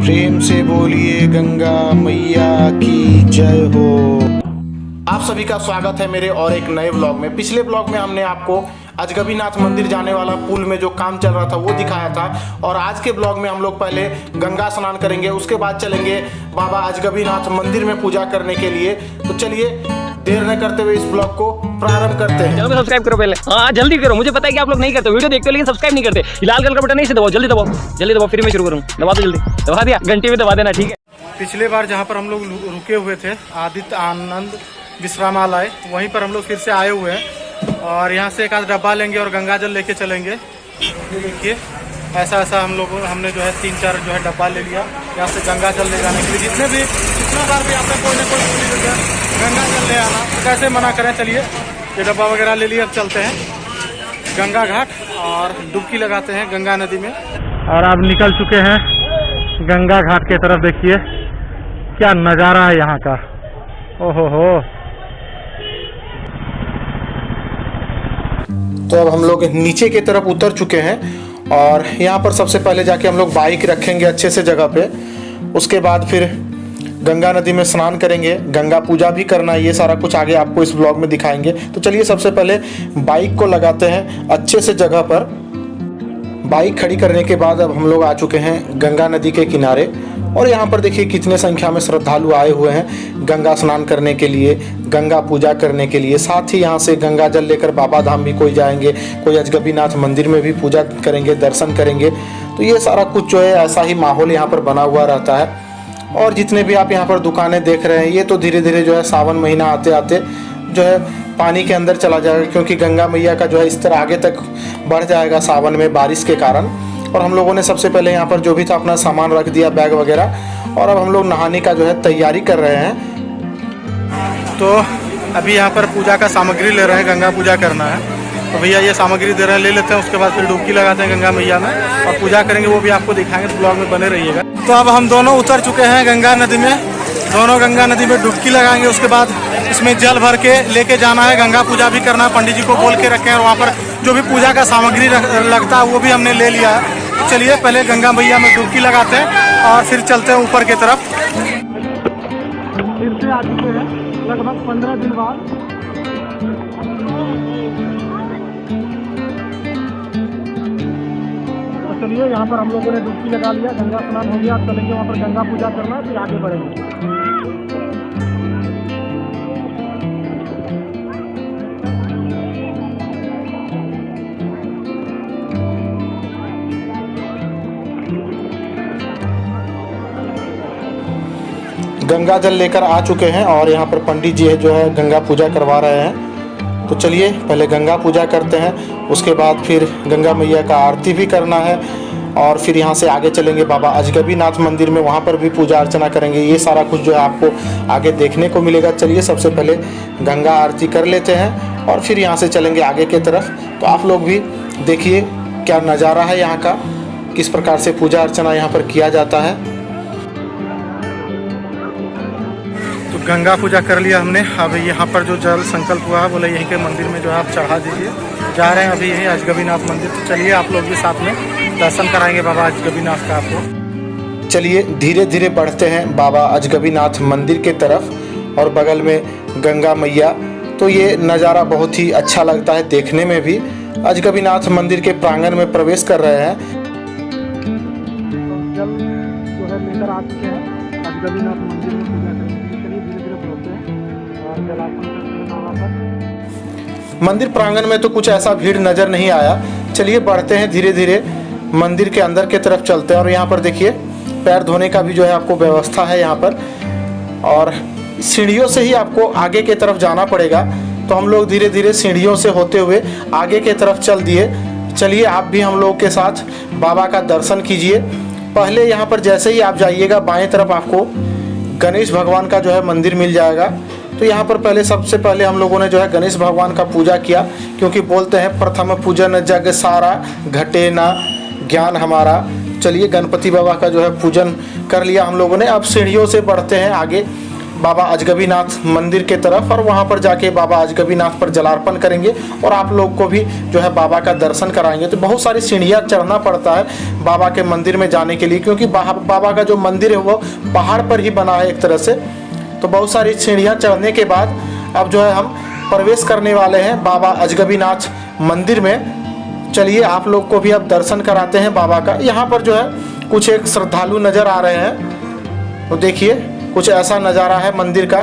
प्रेम से बोलिए गंगा मैया की जय हो। आप सभी का स्वागत है मेरे और एक नए ब्लॉग में। पिछले ब्लॉग में हमने आपको अजगबीनाथ मंदिर जाने वाला पुल में जो काम चल रहा था वो दिखाया था, और आज के ब्लॉग में हम लोग पहले गंगा स्नान करेंगे, उसके बाद चलेंगे बाबा अजगबीनाथ मंदिर में पूजा करने के लिए। तो चलिए देर न करते हुए इस ब्लॉग को प्रारंभ करते हैं। चलो सब्सक्राइब करो पहले, हाँ जल्दी करो। मुझे पता है कि आप लोग नहीं करते, वीडियो देखते हो लेकिन सब्सक्राइब नहीं करते। लाल कलर का बटन नहीं से दबाओ, जल्दी दबाओ, फिर मैं शुरू करूँ। दबा दो जल्दी, दबा दिया, घंटी में दबा देना, ठीक है। पिछले बार जहाँ पर हम लोग रुके हुए थे आदित्य आनंद विश्रामालय, वहीं पर हम लोग फिर से आए हुए हैं और यहाँ से एक आध डब्बा लेंगे और गंगा जल लेके चलेंगे। ये देखिए ऐसा हमने जो है 3-4 जो है डब्बा ले लिया यहाँ से गंगा जल ले जाने के लिए। जितने भी जितना बार भी आपने कोई ना कोई गंगा जल ले आना, तो कैसे मना करें। चलिए ये डब्बा वगैरह ले लिए, अब चलते हैं गंगा घाट और डुबकी लगाते हैं गंगा नदी में। और अब निकल चुके हैं गंगा घाट के तरफ। देखिए क्या नज़ारा है यहाँ का, ओहो हो। तो अब हम लोग नीचे की तरफ उतर चुके हैं और यहाँ पर सबसे पहले जाके हम लोग बाइक रखेंगे अच्छे से जगह पे। उसके बाद फिर गंगा नदी में स्नान करेंगे, गंगा पूजा भी करना है। ये सारा कुछ आगे आपको इस ब्लॉग में दिखाएंगे। तो चलिए सबसे पहले बाइक को लगाते हैं अच्छे से जगह पर। बाइक खड़ी करने के बाद अब हम लोग आ चुके हैं गंगा नदी के किनारे, और यहाँ पर देखिए कितने संख्या में श्रद्धालु आए हुए हैं गंगा स्नान करने के लिए, गंगा पूजा करने के लिए। साथ ही यहाँ से गंगा जल लेकर बाबा धाम भी कोई जाएंगे, कोई अजगबीनाथ मंदिर में भी पूजा करेंगे, दर्शन करेंगे। तो ये सारा कुछ जो है ऐसा ही माहौल यहाँ पर बना हुआ रहता है। और जितने भी आप यहाँ पर दुकानें देख रहे हैं, ये तो धीरे धीरे जो है सावन महीना आते आते जो है पानी के अंदर चला जाएगा, क्योंकि गंगा मैया का जो है इस तरह आगे तक बढ़ जाएगा सावन में बारिश के कारण। और हम लोगों ने सबसे पहले यहाँ पर जो भी था अपना सामान रख दिया, बैग वगैरह, और अब हम लोग नहाने का जो है तैयारी कर रहे हैं। तो अभी यहाँ पर पूजा का सामग्री ले रहे हैं, गंगा पूजा करना है तो भैया ये सामग्री दे रहे हैं, ले लेते हैं। उसके बाद फिर डुबकी लगाते हैं गंगा मैया में और पूजा करेंगे, वो भी आपको दिखाएंगे, तो ब्लॉग में बने रहिएगा। तो अब हम दोनों उतर चुके हैं गंगा नदी में, दोनों गंगा नदी में डुबकी लगाएंगे। उसके बाद इसमें जल भर के लेके जाना है, गंगा पूजा भी करना है। पंडित जी को बोल के रखे हैं, और वहाँ पर जो भी पूजा का सामग्री लगता है वो भी हमने ले लिया है। तो चलिए पहले गंगा मैया में डुबकी लगाते हैं और फिर चलते हैं ऊपर की तरफ। फिर से आ चुके हैं लगभग 15 दिन बाद। तो चलिए यहाँ पर हम लोगों ने डुबकी लगा लिया, गंगा स्नान हो गया। अब चलेंगे वहाँ पर गंगा पूजा करना, फिर आगे बढ़ेंगे। गंगा जल लेकर आ चुके हैं और यहाँ पर पंडित जी है जो है गंगा पूजा करवा रहे हैं। तो चलिए पहले गंगा पूजा करते हैं, उसके बाद फिर गंगा मैया का आरती भी करना है, और फिर यहाँ से आगे चलेंगे बाबा अजगबीनाथ मंदिर में, वहाँ पर भी पूजा अर्चना करेंगे। ये सारा कुछ जो है आपको आगे देखने को मिलेगा। चलिए सबसे पहले गंगा आरती कर लेते हैं और फिर यहाँ से चलेंगे आगे की तरफ। तो आप लोग भी देखिए क्या नज़ारा है यहाँ का, किस प्रकार से पूजा अर्चना यहाँ पर किया जाता है। तो गंगा पूजा कर लिया हमने। अब यहाँ पर जो जल संकल्प हुआ है, बोले यहीं के मंदिर में जो है आप चढ़ा दीजिए। जा रहे हैं अभी यहीं अजगबीनाथ मंदिर। तो चलिए आप लोग भी साथ में दर्शन कराएंगे बाबा अजगबीनाथ का आपको। चलिए धीरे धीरे बढ़ते हैं बाबा अजगबीनाथ मंदिर के तरफ, और बगल में गंगा मैया। तो ये नज़ारा बहुत ही अच्छा लगता है देखने में भी। अजगबीनाथ मंदिर के प्रांगण में प्रवेश कर रहे हैं। जल जो है लेकर आ चुके हैं अजगबीनाथ मंदिर में पूजा करने के लिए। चलिए धीरे धीरे बढ़ते हैं और जलार्पण करते हैं वहाँ पर। मंदिर प्रांगण में तो कुछ ऐसा भीड़ नज़र नहीं आया। चलिए बढ़ते हैं धीरे धीरे, मंदिर के अंदर की तरफ चलते हैं। और यहाँ पर देखिए पैर धोने का भी जो है आपको व्यवस्था है यहाँ पर, और सीढ़ियों से ही आपको आगे की तरफ जाना पड़ेगा। तो हम लोग धीरे धीरे सीढ़ियों से होते हुए आगे की तरफ चल दिए। चलिए आप भी हम लोग के साथ बाबा का दर्शन कीजिए। पहले यहाँ पर जैसे ही आप जाइएगा बाएं तरफ आपको गणेश भगवान का जो है मंदिर मिल जाएगा। तो यहाँ पर पहले सबसे पहले हम लोगों ने जो है गणेश भगवान का पूजा किया, क्योंकि बोलते हैं प्रथम पूजन जग सारा घटे ना ज्ञान हमारा। चलिए गणपति बाबा का जो है पूजन कर लिया हम लोगों ने। अब सीढ़ियों से बढ़ते हैं आगे बाबा अजगबीनाथ मंदिर के तरफ और वहाँ पर जाके बाबा अजगबीनाथ पर जलार्पण करेंगे और आप लोग को भी जो है बाबा का दर्शन कराएंगे। तो बहुत सारी सीढ़ियाँ चढ़ना पड़ता है बाबा के मंदिर में जाने के लिए, क्योंकि बाबा का जो मंदिर है वो पहाड़ पर ही बना है एक तरह से। तो बहुत सारी सीढ़ियाँ चढ़ने के बाद अब जो है हम प्रवेश करने वाले हैं बाबा अजगबीनाथ मंदिर में। चलिए आप लोग को भी अब दर्शन कराते हैं बाबा का। यहाँ पर जो है कुछ एक श्रद्धालु नज़र आ रहे हैं, तो देखिए कुछ ऐसा नज़ारा है मंदिर का।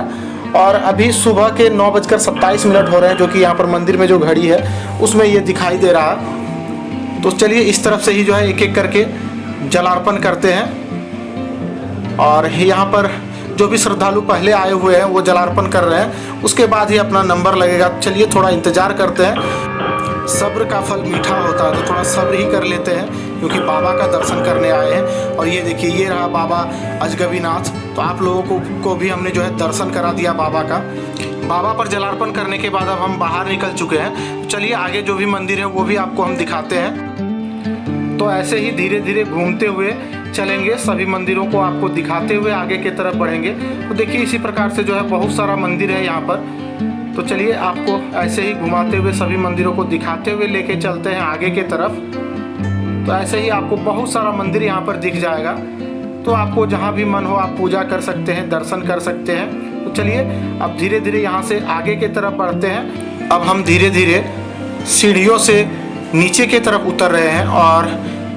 और अभी सुबह के 9:27 हो रहे हैं, जो कि यहाँ पर मंदिर में जो घड़ी है उसमें ये दिखाई दे रहा है। तो चलिए इस तरफ से ही जो है एक एक करके जलार्पण करते हैं। और यहाँ पर जो भी श्रद्धालु पहले आए हुए हैं वो जलार्पण कर रहे हैं, उसके बाद ही अपना नंबर लगेगा। चलिए थोड़ा इंतज़ार करते हैं। सब्र का फल मीठा होता है, तो थोड़ा सब्र ही कर लेते हैं, क्योंकि बाबा का दर्शन करने आए हैं। और ये देखिए ये रहा बाबा अजगबीनाथ। तो आप लोगों को भी हमने जो है दर्शन करा दिया बाबा का। बाबा पर जलार्पण करने के बाद अब हम बाहर निकल चुके हैं। चलिए आगे जो भी मंदिर है वो भी आपको हम दिखाते हैं। तो ऐसे ही धीरे धीरे घूमते हुए चलेंगे, सभी मंदिरों को आपको दिखाते हुए आगे की तरफ बढ़ेंगे। तो देखिए इसी प्रकार से जो है बहुत सारा मंदिर है यहाँ पर। तो चलिए आपको ऐसे ही घुमाते हुए सभी मंदिरों को दिखाते हुए लेके चलते हैं आगे की तरफ। तो ऐसे ही आपको बहुत सारा मंदिर यहाँ पर दिख जाएगा। तो आपको जहाँ भी मन हो आप पूजा कर सकते हैं, दर्शन कर सकते हैं। तो चलिए अब धीरे धीरे यहाँ से आगे की तरफ बढ़ते हैं। अब हम धीरे धीरे सीढ़ियों से नीचे की तरफ उतर रहे हैं और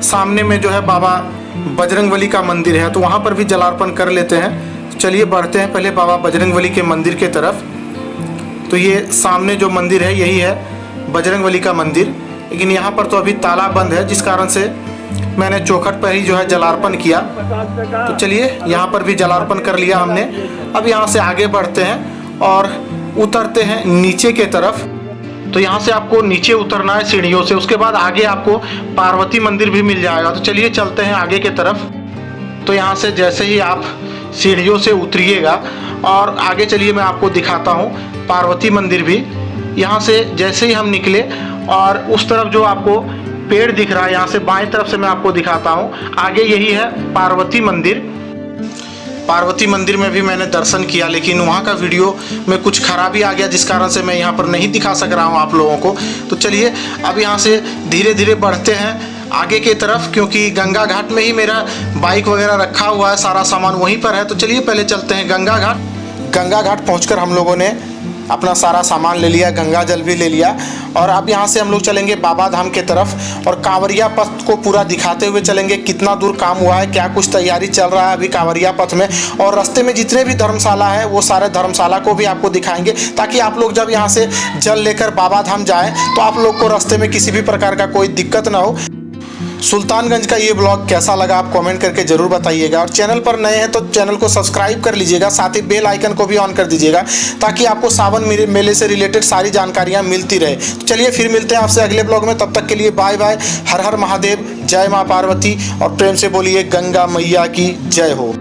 सामने में जो है बाबा बजरंगबली का मंदिर है, तो वहाँ पर भी जलार्पण कर लेते हैं। चलिए बढ़ते हैं पहले बाबा बजरंगबली के मंदिर के तरफ। तो ये सामने जो मंदिर है यही है बजरंगबली का मंदिर, लेकिन यहाँ पर तो अभी ताला बंद है, जिस कारण से मैंने चौखट पर ही जो है जलार्पण किया। तो चलिए यहाँ पर भी जलार्पण कर लिया हमने। अब यहाँ से आगे बढ़ते हैं और उतरते हैं नीचे के तरफ। तो यहाँ से आपको नीचे उतरना है सीढ़ियों से, उसके बाद आगे आपको पार्वती मंदिर भी मिल जाएगा। तो चलिए चलते हैं आगे की तरफ। तो यहाँ से जैसे ही आप सीढ़ियों से उतरिएगा और आगे चलिए मैं आपको दिखाता हूँ पार्वती मंदिर भी। यहाँ से जैसे ही हम निकले और उस तरफ जो आपको पेड़ दिख रहा है, यहाँ से बाएं तरफ से मैं आपको दिखाता हूँ, आगे यही है पार्वती मंदिर। पार्वती मंदिर में भी मैंने दर्शन किया, लेकिन वहाँ का वीडियो में कुछ खराबी आ गया, जिस कारण से मैं यहाँ पर नहीं दिखा सक रहा हूँ आप लोगों को। तो चलिए अब यहाँ से धीरे धीरे बढ़ते हैं आगे की तरफ, क्योंकि गंगा घाट में ही मेरा बाइक वगैरह रखा हुआ है, सारा सामान वहीं पर है। तो चलिए पहले चलते हैं गंगा घाट। गंगा घाट पहुँचकर हम लोगों ने अपना सारा सामान ले लिया, गंगा जल भी ले लिया। और अब यहाँ से हम लोग चलेंगे बाबा धाम के तरफ और कांवरिया पथ को पूरा दिखाते हुए चलेंगे, कितना दूर काम हुआ है, क्या कुछ तैयारी चल रहा है अभी कांवरिया पथ में। और रास्ते में जितने भी धर्मशाला है वो सारे धर्मशाला को भी आपको दिखाएंगे, ताकि आप लोग जब यहाँ से जल लेकर बाबा धाम जाएँ तो आप लोग को रास्ते में किसी भी प्रकार का कोई दिक्कत ना हो। सुल्तानगंज का ये ब्लॉग कैसा लगा आप कमेंट करके ज़रूर बताइएगा। और चैनल पर नए हैं तो चैनल को सब्सक्राइब कर लीजिएगा, साथ ही बेल आइकन को भी ऑन कर दीजिएगा, ताकि आपको सावन मेले से रिलेटेड सारी जानकारियाँ मिलती रहे। तो चलिए फिर मिलते हैं आपसे अगले ब्लॉग में, तब तक के लिए बाय बाय। हर हर महादेव, जय माँ पार्वती और प्रेम से बोलिए गंगा मैया की जय हो।